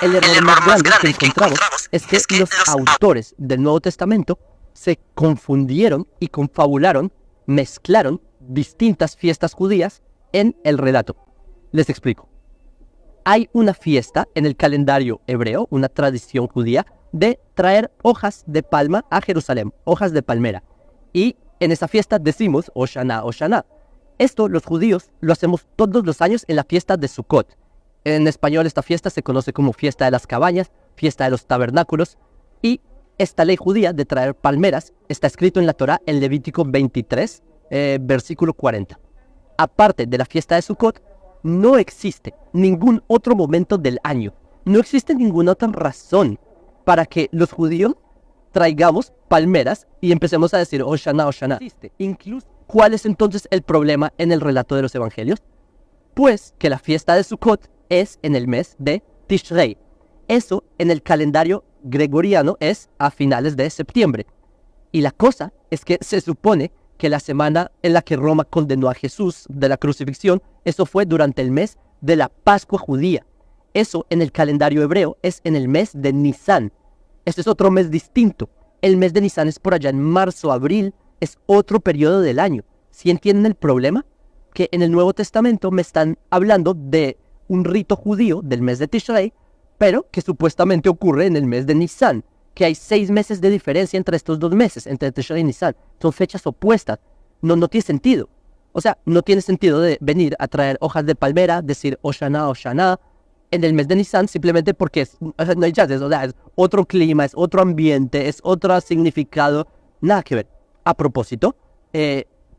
El error más grande que encontramos es que los autores del Nuevo Testamento se confundieron y confabularon, mezclaron distintas fiestas judías en el relato. Les explico. Hay una fiesta en el calendario hebreo, una tradición judía, de traer hojas de palma a Jerusalén, hojas de palmera. Y en esa fiesta decimos Hoshana, Hoshana. Esto los judíos lo hacemos todos los años en la fiesta de Sukkot. En español esta fiesta se conoce como fiesta de las cabañas, fiesta de los tabernáculos. Y esta ley judía de traer palmeras está escrito en la Torá en Levítico 23, versículo 40. Aparte de la fiesta de Sukkot, no existe ningún otro momento del año. No existe ninguna otra razón para que los judíos traigamos palmeras y empecemos a decir Hoshana, Hoshana. Incluso, ¿cuál es entonces el problema en el relato de los evangelios? Pues que la fiesta de Sukkot es en el mes de Tishrei. Eso en el calendario gregoriano es a finales de septiembre. Y la cosa es que se supone que la semana en la que Roma condenó a Jesús de la crucifixión, eso fue durante el mes de la Pascua judía. Eso en el calendario hebreo es en el mes de Nisan. Este es otro mes distinto. El mes de Nisan es por allá en marzo, abril, es otro periodo del año. ¿Sí entienden el problema? Que en el Nuevo Testamento me están hablando de un rito judío del mes de Tishrei, pero que supuestamente ocurre en el mes de Nisan, que hay 6 meses de diferencia entre estos dos meses, entre Tishrei y Nisan. Son fechas opuestas. No tiene sentido. O sea, no tiene sentido de venir a traer hojas de palmera, decir Hoshana, Hoshana, en el mes de Nisan, simplemente porque no hay chances. O sea, es otro clima, es otro ambiente, es otro significado. Nada que ver. A propósito,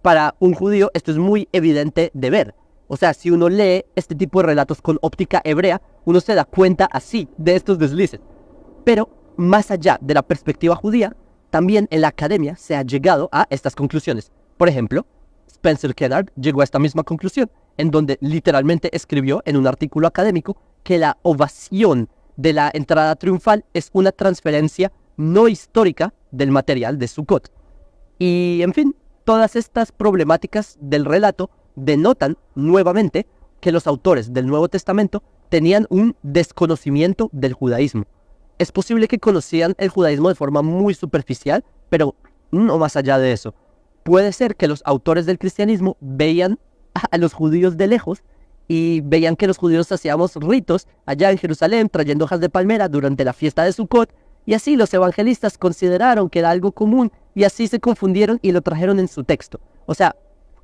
para un judío esto es muy evidente de ver. O sea, si uno lee este tipo de relatos con óptica hebrea, uno se da cuenta así de estos deslices. Pero más allá de la perspectiva judía, también en la academia se ha llegado a estas conclusiones. Por ejemplo, Spencer Kennard llegó a esta misma conclusión, en donde literalmente escribió en un artículo académico que la ovación de la entrada triunfal es una transferencia no histórica del material de Sukkot. Y, en fin, todas estas problemáticas del relato denotan nuevamente que los autores del Nuevo Testamento tenían un desconocimiento del judaísmo. Es posible que conocían el judaísmo de forma muy superficial, pero no más allá de eso. Puede ser que los autores del cristianismo veían a los judíos de lejos y veían que los judíos hacíamos ritos allá en Jerusalén trayendo hojas de palmera durante la fiesta de Sukkot, y así los evangelistas consideraron que era algo común y así se confundieron y lo trajeron en su texto. O sea,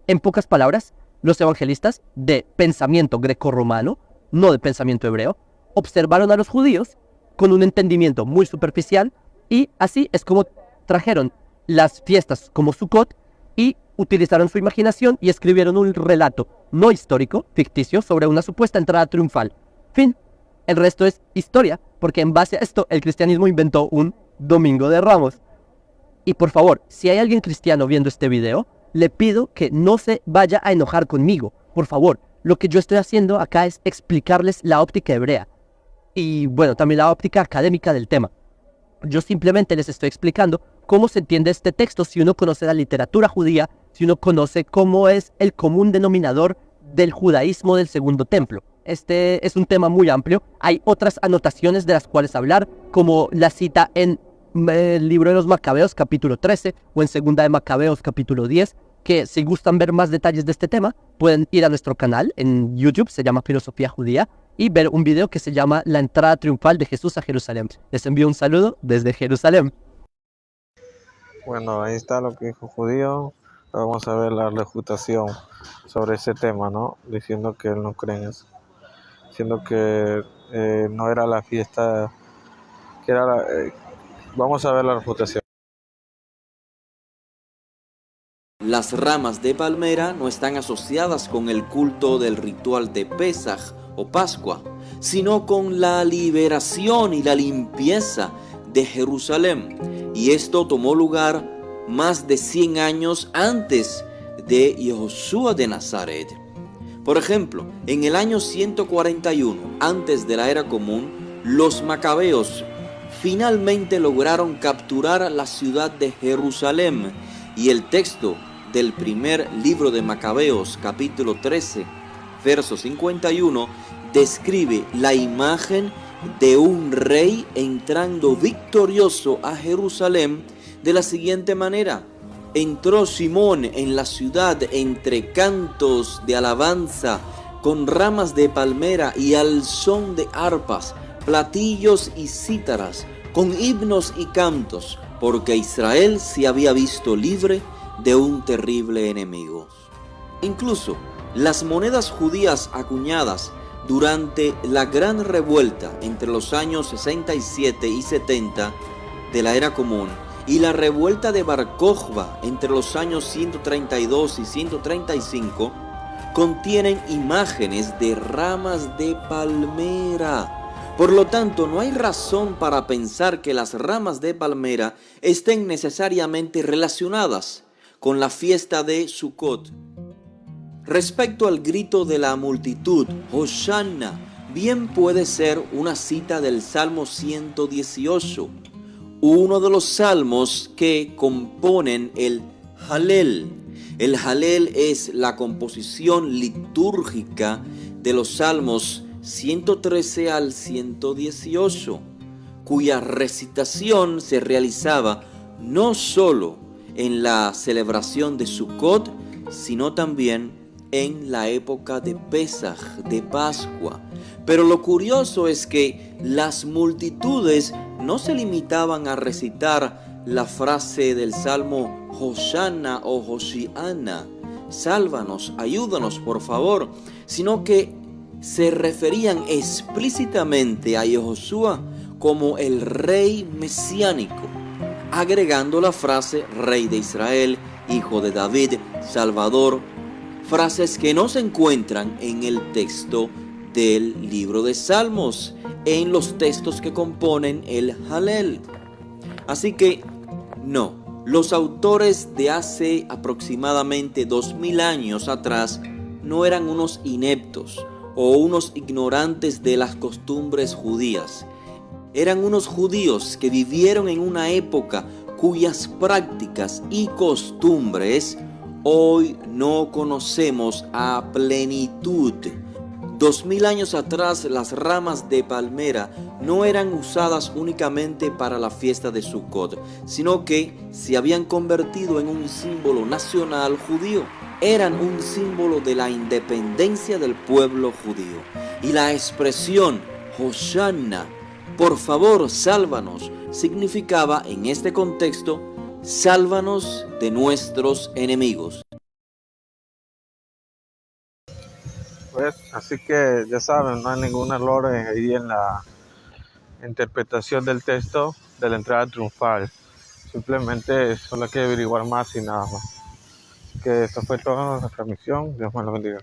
en pocas palabras, los evangelistas de pensamiento grecorromano, no de pensamiento hebreo, observaron a los judíos con un entendimiento muy superficial y así es como trajeron las fiestas como Sukkot y utilizaron su imaginación y escribieron un relato no histórico, ficticio, sobre una supuesta entrada triunfal. Fin. El resto es historia, porque en base a esto el cristianismo inventó un Domingo de Ramos. Y por favor, si hay alguien cristiano viendo este video, le pido que no se vaya a enojar conmigo. Por favor, lo que yo estoy haciendo acá es explicarles la óptica hebrea. Y bueno, también la óptica académica del tema. Yo simplemente les estoy explicando cómo se entiende este texto si uno conoce la literatura judía, si uno conoce cómo es el común denominador del judaísmo del Segundo Templo. Este es un tema muy amplio. Hay otras anotaciones de las cuales hablar, como la cita en el libro de los Macabeos, capítulo 13, o en segunda de Macabeos, capítulo 10, que si gustan ver más detalles de este tema, pueden ir a nuestro canal en YouTube, se llama Filosofía Judía, y ver un video que se llama La entrada triunfal de Jesús a Jerusalén. Les envío un saludo desde Jerusalén. Bueno, ahí está lo que dijo Judío. Vamos a ver la refutación sobre ese tema, ¿no? Diciendo que él no cree en eso. Diciendo que no era la fiesta, que era la... vamos a ver la refutación. Las ramas de palmera no están asociadas con el culto del ritual de Pesaj o Pascua, sino con la liberación y la limpieza de Jerusalén. Y esto tomó lugar más de 100 años antes de Yehoshua de Nazaret. Por ejemplo, en el año 141, antes de la era común, los macabeos finalmente lograron capturar la ciudad de Jerusalén, y el texto del primer libro de Macabeos, capítulo 13, verso 51, describe la imagen de un rey entrando victorioso a Jerusalén de la siguiente manera. Entró Simón en la ciudad entre cantos de alabanza, con ramas de palmera y al son de arpas, platillos y cítaras, con himnos y cantos, porque Israel se había visto libre de un terrible enemigo. Incluso las monedas judías acuñadas durante la gran revuelta entre los años 67 y 70 de la era común y la revuelta de Bar Kokhba entre los años 132 y 135 contienen imágenes de ramas de palmera. Por lo tanto, no hay razón para pensar que las ramas de palmera estén necesariamente relacionadas con la fiesta de Sukkot. Respecto al grito de la multitud, Hosanna, bien puede ser una cita del Salmo 118, uno de los salmos que componen el Halel. El Halel es la composición litúrgica de los salmos 113 al 118, cuya recitación se realizaba no solo en la celebración de Sukkot, sino también en la época de Pesaj, de Pascua. Pero lo curioso es que las multitudes no se limitaban a recitar la frase del Salmo Hosanna o Hosiana, sálvanos, ayúdanos por favor, sino que se referían explícitamente a Yehoshua como el rey mesiánico, agregando la frase Rey de Israel, Hijo de David, Salvador, frases que no se encuentran en el texto del libro de Salmos, en los textos que componen el Halel. Así que no, los autores de hace aproximadamente 2000 años atrás no eran unos ineptos o unos ignorantes de las costumbres judías. Eran unos judíos que vivieron en una época cuyas prácticas y costumbres hoy no conocemos a plenitud. 2000 años atrás las ramas de palmera no eran usadas únicamente para la fiesta de Sukkot, sino que se habían convertido en un símbolo nacional judío. Eran un símbolo de la independencia del pueblo judío. Y la expresión Hosanna, por favor, sálvanos, significaba en este contexto, sálvanos de nuestros enemigos. Pues, así que ya saben, no hay ningún error ahí en la interpretación del texto de la entrada triunfal. Simplemente solo hay que averiguar más y nada más. Así que eso fue toda nuestra misión. Dios me lo bendiga.